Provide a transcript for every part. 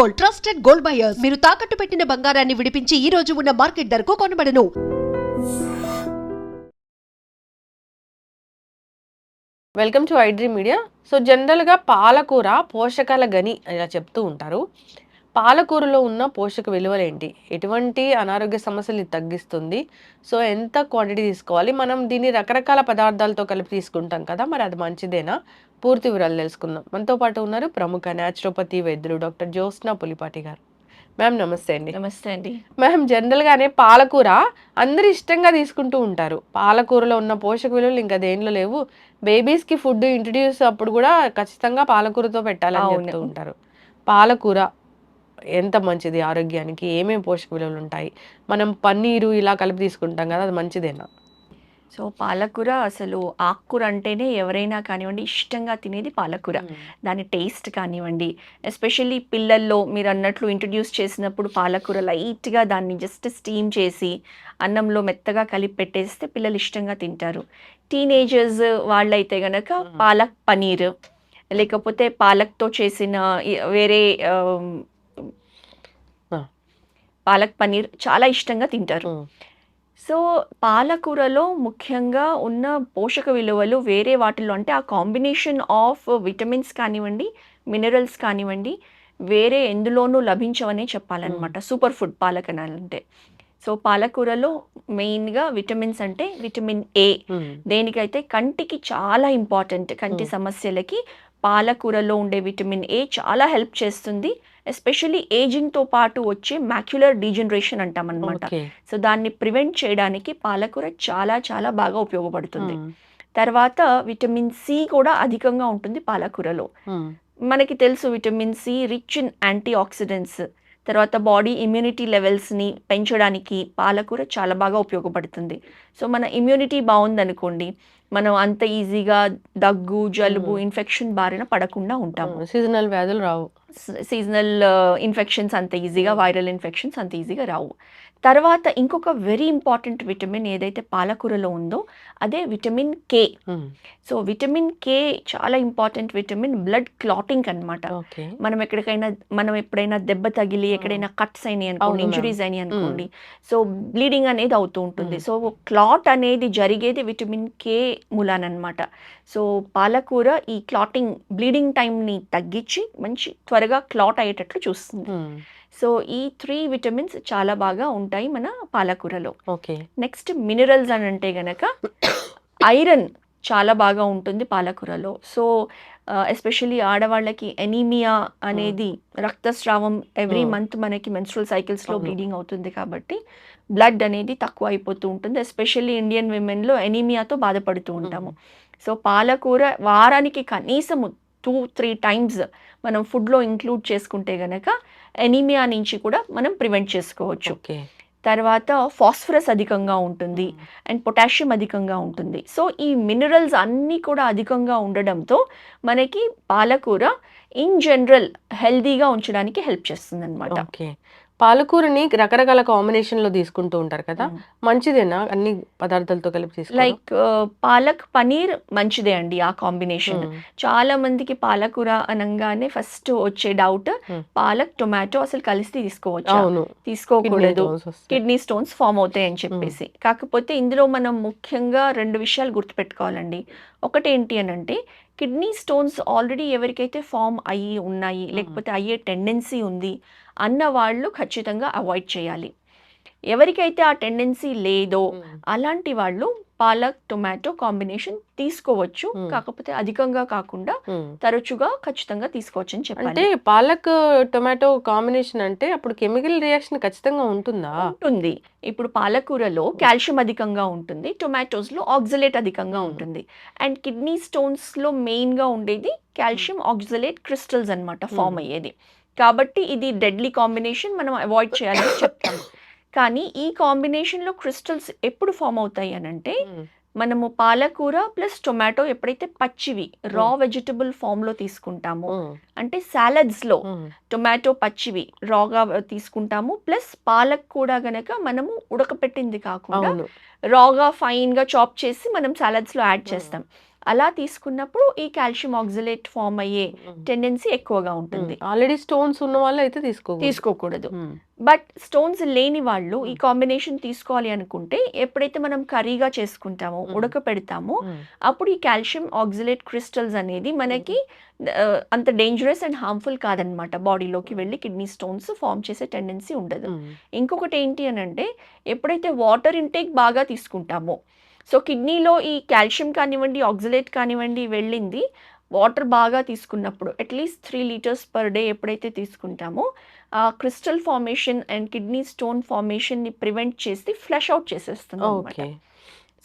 Gold, trusted gold buyers. మీరు తాకట్టు పెట్టిన బంగారాన్ని విడిపించి ఈ రోజు ఉన్న మార్కెట్ ధరకు కొనబడను. Welcome to iDream media. So జనరల్గా పాలకూర పోషకాల గని ఇలా చెప్తూ ఉంటారు. పాలకూరలో ఉన్న పోషక విలువలు ఏంటి, ఎటువంటి అనారోగ్య సమస్యలు ఇది తగ్గిస్తుంది, సో ఎంత క్వాంటిటీ తీసుకోవాలి, మనం దీన్ని రకరకాల పదార్థాలతో కలిపి తీసుకుంటాం కదా, మరి అది మంచిదేనా, పూర్తి వివరాలు తెలుసుకుందాం. మనతో పాటు ఉన్నారు ప్రముఖ న్యాచురోపతి వైద్యులు డాక్టర్ జ్యోత్స్న పులిపాటి గారు. మ్యామ్ నమస్తే అండి. నమస్తే అండి. మ్యామ్ జనరల్గానే పాలకూర అందరు ఇష్టంగా తీసుకుంటూ ఉంటారు. పాలకూరలో ఉన్న పోషక విలువలు ఇంకా దేనిలో లేవు. బేబీస్కి ఫుడ్ ఇంట్రడ్యూస్ అప్పుడు కూడా ఖచ్చితంగా పాలకూరతో పెట్టాలని చెప్తూ ఉంటారు. పాలకూర ఎంత మంచిది ఆరోగ్యానికి, ఏమేమి పోషక విలువలు ఉంటాయి, మనం పన్నీరు ఇలా కలిపి తీసుకుంటాం కదా, అది మంచిదేనా? సో పాలకూర అసలు ఆకుకూర అంటేనే ఎవరైనా కానివ్వండి ఇష్టంగా తినేది పాలకూర. దాని టేస్ట్ కానివ్వండి, ఎస్పెషల్లీ పిల్లల్లో మీరు అన్నట్లు ఇంట్రడ్యూస్ చేసినప్పుడు పాలకూర లైట్గా దాన్ని జస్ట్ స్టీమ్ చేసి అన్నంలో మెత్తగా కలిపి పెట్టేస్తే పిల్లలు ఇష్టంగా తింటారు. టీనేజర్స్ వాళ్ళైతే గనక పాలక్ పనీర్ లేకపోతే పాలక్తో చేసిన వేరే పాలక్ పనీర్ చాలా ఇష్టంగా తింటారు. సో పాలకూరలో ముఖ్యంగా ఉన్న పోషక విలువలు వేరే వాటిల్లో అంటే ఆ కాంబినేషన్ ఆఫ్ విటమిన్స్ కానివ్వండి, మినరల్స్ కానివ్వండి, వేరే ఎందులోనూ లభించవనే చెప్పాలన్నమాట. సూపర్ ఫుడ్ పాలకనాలంటే. సో పాలకూరలో మెయిన్గా విటమిన్స్ అంటే విటమిన్ ఏ, దేనికైతే కంటికి చాలా ఇంపార్టెంట్. కంటి సమస్యలకి పాలకూరలో ఉండే విటమిన్ ఏ చాలా హెల్ప్ చేస్తుంది. ఎస్పెషల్లీ ఏజింగ్తో పాటు వచ్చే మ్యాక్యులర్ డీజనరేషన్ అంటాం అనమాట. సో దాన్ని ప్రివెంట్ చేయడానికి పాలకూర చాలా చాలా బాగా ఉపయోగపడుతుంది. తర్వాత విటమిన్ సి కూడా అధికంగా ఉంటుంది పాలకూరలో. మనకి తెలుసు vitamin C rich in antioxidants. తర్వాత బాడీ ఇమ్యూనిటీ లెవెల్స్ని పెంచడానికి పాలకూర చాలా బాగా ఉపయోగపడుతుంది. సో మన ఇమ్యూనిటీ బాగుందనుకోండి, మనం అంత ఈజీగా దగ్గు, జలుబు, ఇన్ఫెక్షన్ బారిన పడకుండా ఉంటాము. సీజనల్ వ్యాధులు రావు. సీజనల్ ఇన్ఫెక్షన్స్ అంత ఈజీగా, వైరల్ ఇన్ఫెక్షన్స్ అంత ఈజీగా రావు. తర్వాత ఇంకొక వెరీ ఇంపార్టెంట్ విటమిన్ ఏదైతే పాలకూరలో ఉందో అదే vitamin K. So vitamin K చాలా ఇంపార్టెంట్ విటమిన్, బ్లడ్ క్లాటింగ్ అనమాట. మనం ఎప్పుడైనా దెబ్బ తగిలి ఎక్కడైనా కట్స్ అయినాయి అనుకోండి, ఇంజురీస్ అయినాయి అనుకోండి, సో బ్లీడింగ్ అనేది అవుతూ ఉంటుంది. సో క్లాట్ అనేది జరిగేది విటమిన్ కే మూలానమాట. సో పాలకూర ఈ క్లాటింగ్, బ్లీడింగ్ టైంని తగ్గించి మంచి త్వరగా క్లాట్ అయ్యేటట్లు చూస్తుంది. సో ఈ 3 విటమిన్స్ చాలా బాగా ఉంటాయి మన పాలకూరలో. నెక్స్ట్ మినరల్స్ అని అంటే గనక ఐరన్ చాలా బాగా ఉంటుంది పాలకూరలో. సో ఎస్పెషల్లీ ఆడవాళ్ళకి ఎనీమియా అనేది, రక్తస్రావం ఎవ్రీ మంత్ మనకి మెన్స్ట్రువల్ సైకిల్స్లో బ్లీడింగ్ అవుతుంది కాబట్టి బ్లడ్ అనేది తక్కువ అయిపోతూ ఉంటుంది. ఎస్పెషల్లీ ఇండియన్ విమెన్లో ఎనీమియాతో బాధపడుతూ ఉంటాము. సో పాలకూర వారానికి కనీసం 2-3 టైమ్స్ మనం ఫుడ్లో ఇంక్లూడ్ చేసుకుంటే గనక ఎనీమియా నుంచి కూడా మనం ప్రివెంట్ చేసుకోవచ్చు. తర్వాత ఫాస్ఫరస్ అధికంగా ఉంటుంది అండ్ పొటాషియం అధికంగా ఉంటుంది. సో ఈ మినరల్స్ అన్నీ కూడా అధికంగా ఉండడంతో మనకి పాలకూర ఇన్ జనరల్ హెల్దీగా ఉంచడానికి హెల్ప్ చేస్తుంది అనమాట. పాలకూరని రకరకాల కాంబినేషన్ లో తీసుకుంటూ ఉంటారు కదా, మంచిదేనా అన్ని పదార్థాలతో కలిపి తీసుకోవడం? లైక్ పాలక్ పనీర్ మంచిదే అండి ఆ కాంబినేషన్. చాలా మందికి పాలకూర అనగానే ఫస్ట్ వచ్చే డౌట్, పాలక్ టొమాటో అసలు కలిసి తీసుకోకూడదు, కిడ్నీ స్టోన్స్ ఫామ్ అవుతాయి అని చెప్పేసి. కాకపోతే ఇందులో మనం ముఖ్యంగా 2 విషయాలు గుర్తుపెట్టుకోవాలండి. ఒకటి ఏంటి అని అంటే, కిడ్నీ స్టోన్స్ ఆల్రెడీ ఎవరికైతే ఫామ్ అయ్యి ఉన్నాయి లేకపోతే అయ్యే టెండెన్సీ ఉంది అన్న వాళ్ళు ఖచ్చితంగా అవాయిడ్ చేయాలి. ఎవరికైతే ఆ టెండెన్సీ లేదో అలాంటి వాళ్ళు పాలక్ టొమాటో కాంబినేషన్ తీసుకోవచ్చు, కాకపోతే అధికంగా కాకుండా తరచుగా ఖచ్చితంగా తీసుకోవచ్చు అని చెప్పాలి. అంటే పాలక్ టొమాటో కాంబినేషన్ అంటే అప్పుడు కెమికల్ రియాక్షన్ ఖచ్చితంగా ఉంటుందా? ఉంటుంది. ఇప్పుడు పాలకూరలో కాల్షియం అధికంగా ఉంటుంది, టొమాటోస్లో ఆక్సలేట్ అధికంగా ఉంటుంది. అండ్ కిడ్నీ స్టోన్స్లో మెయిన్గా ఉండేది కాల్షియం ఆక్సలేట్ క్రిస్టల్స్ అన్నమాట ఫామ్ అయ్యేది. కాబట్టి ఇది డెడ్లీ కాంబినేషన్, మనం అవాయిడ్ చేయాలని చెప్తాము. కానీ ఈ కాంబినేషన్లో క్రిస్టల్స్ ఎప్పుడు ఫామ్ అవుతాయి అని అంటే, మనము పాలకూర ప్లస్ టొమాటో ఎప్పుడైతే పచ్చివి రా వెజిటబుల్ ఫామ్లో తీసుకుంటామో, అంటే సాలడ్స్లో టొమాటో పచ్చివి రాగా తీసుకుంటాము, ప్లస్ పాలక్ కూడా గనక మనము ఉడకపెట్టింది కాకుండా రాగా ఫైన్గా చాప్ చేసి మనం సాలడ్స్లో యాడ్ చేస్తాం. అలా తీసుకున్నప్పుడు ఈ కాల్షియం ఆక్సలేట్ ఫామ్ అయ్యే టెండెన్సీ ఎక్కువగా ఉంటుంది. ఆల్రెడీ స్టోన్స్ ఉన్న వాళ్ళు అయితే తీసుకోకూడదు. బట్ స్టోన్స్ లేని వాళ్ళు ఈ కాంబినేషన్ తీసుకోవాలి అనుకుంటే ఎప్పుడైతే మనం కర్రీగా చేసుకుంటామో ఉడకపెడతామో అప్పుడు ఈ కాల్షియం ఆక్సలేట్ క్రిస్టల్స్ అనేది మనకి అంత డేంజరస్ అండ్ హార్మ్ఫుల్ కాదనమాట. బాడీలోకి వెళ్ళి కిడ్నీ స్టోన్స్ ఫామ్ చేసే టెండెన్సీ ఉండదు. ఇంకొకటి ఏంటి అని అంటే ఎప్పుడైతే వాటర్ ఇంటేక్ బాగా తీసుకుంటామో, సో కిడ్నీలో ఈ కాల్షియం కానివ్వండి ఆక్సలేట్ కానివ్వండి వెళ్ళింది వాటర్ బాగా తీసుకున్నప్పుడు అట్లీస్ట్ 3 లీటర్స్ పర్ డే ఎప్పుడైతే తీసుకుంటామో ఆ crystal formation and kidney stone ఫార్మేషన్ని ప్రివెంట్ చేసి ఫ్లష్ అవుట్ చేసేస్తుంది అనమాట.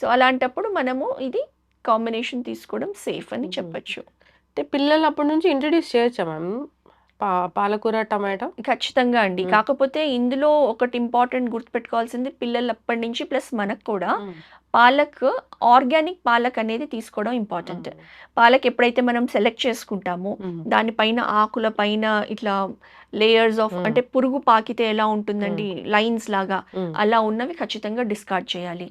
సో అలాంటప్పుడు మనము ఇది కాంబినేషన్ తీసుకోవడం సేఫ్ అని చెప్పచ్చు. అంటే పిల్లలు అప్పటి నుంచి ఇంట్రడ్యూస్ చేయొచ్చా మ్యామ్ పాలకూర టమాటో? ఖచ్చితంగా అండి. కాకపోతే ఇందులో ఒకటి ఇంపార్టెంట్ గుర్తుపెట్టుకోవాల్సింది పిల్లలు అప్పటి నుంచి ప్లస్ మనకు కూడా పాలక్ ఆర్గానిక్ పాలక్ అనేది తీసుకోవడం ఇంపార్టెంట్. పాలక్ ఎప్పుడైతే మనం సెలెక్ట్ చేసుకుంటామో దానిపైన ఆకుల పైన ఇట్లా లేయర్స్ ఆఫ్ అంటే పురుగు పాకితే ఎలా ఉంటుందండి లైన్స్ లాగా అలా ఉన్నవి ఖచ్చితంగా డిస్కార్డ్ చేయాలి.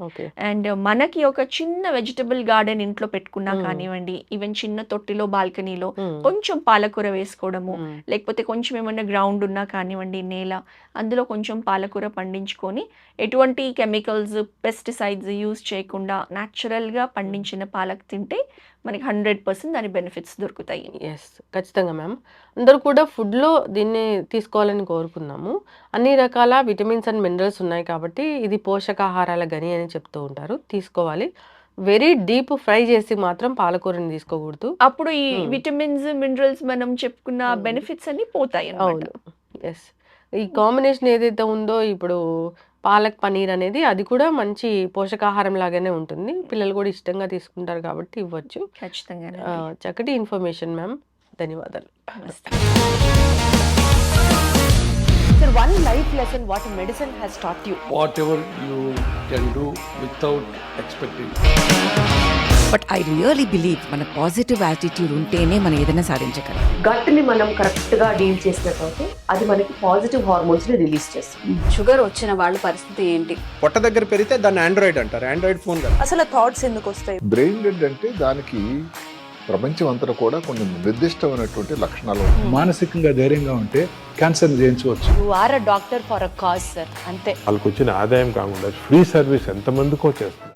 అండ్ మనకి ఒక చిన్న వెజిటబుల్ గార్డెన్ ఇంట్లో పెట్టుకున్నా కానివ్వండి, ఈవెన్ చిన్న తొట్టిలో బాల్కనీలో కొంచెం పాలకూర వేసుకోవడము, లేకపోతే కొంచెం ఏమన్నా గ్రౌండ్ ఉన్నా కానివ్వండి నేల, అందులో కొంచెం పాలకూర పండించుకొని ఎటువంటి కెమికల్స్ పెస్టిసైడ్స్ యూజ్ చేయకుండా న్యాచురల్గా పండించిన పాలక్ తింటే మనకి 100% దాని బెనిఫిట్స్ దొరుకుతాయి. ఎస్, ఖచ్చితంగా మ్యామ్. అందరూ కూడా ఫుడ్లో దీన్ని తీసుకోవాలని కోరుకున్నాము. అన్ని రకాల విటమిన్స్ అండ్ మినరల్స్ ఉన్నాయి కాబట్టి ఇది పోషకాహారాల గని అని చెప్తూ ఉంటారు, తీసుకోవాలి. వెరీ డీప్ ఫ్రై చేసి మాత్రం పాలకూరని తీసుకోకూడదు. అప్పుడు ఈ విటమిన్స్ మినరల్స్ మనం చెప్పుకున్న బెనిఫిట్స్ అన్ని పోతాయి. అవును, ఎస్. ఈ కాంబినేషన్ ఏదైతే ఉందో ఇప్పుడు పాలక్ పనీర్ అనేది అది కూడా మంచి పోషకాహారం లాగానే ఉంటుంది, పిల్లలు కూడా ఇష్టంగా తీసుకుంటారు కాబట్టి ఇవ్వచ్చు. ఖచ్చితంగా చక్కటి ఇన్ఫర్మేషన్ మ్యామ్, ధన్యవాదాలు. Sir, one life lesson what medicine has taught you. Whatever you can do without expecting. But I really believe మన పాజిటివ్ యాటిట్యూడ్ ఉంటేనే మనం ఏదైనా సాధించగలం. గట్ని మనం కరెక్ట్గా డీల్ చేసినట్లయితే అది మనకి పాజిటివ్ హార్మోన్స్ని రిలీజ్ చేస్తుంది. షుగర్ వచ్చిన వాళ్ళ పరిస్థితి ఏంటి? పొట్ట దగ్గర పెరిగితే దాన్ని ఆండ్రాయిడ్ అంటారు, ఆండ్రాయిడ్ ఫోన్ కదా. అసలు థాట్స్ ఎందుకు వస్తాయి? బ్రెయిన్ డెడ్ అంటే దానికి ప్రపంచం అంతా కూడా కొన్ని నిర్దిష్టమైనటువంటి లక్షణాలు ఉంటాయి. మానసికంగా ధైర్యంగా ఉంటే క్యాన్సర్ జయించవచ్చు. You are a doctor for a cause sir, అంతే. వాళ్ళకి వచ్చిన ఆదాయం కాకుండా ఫ్రీ సర్వీస్ ఎంతమందికో చేస్తారు.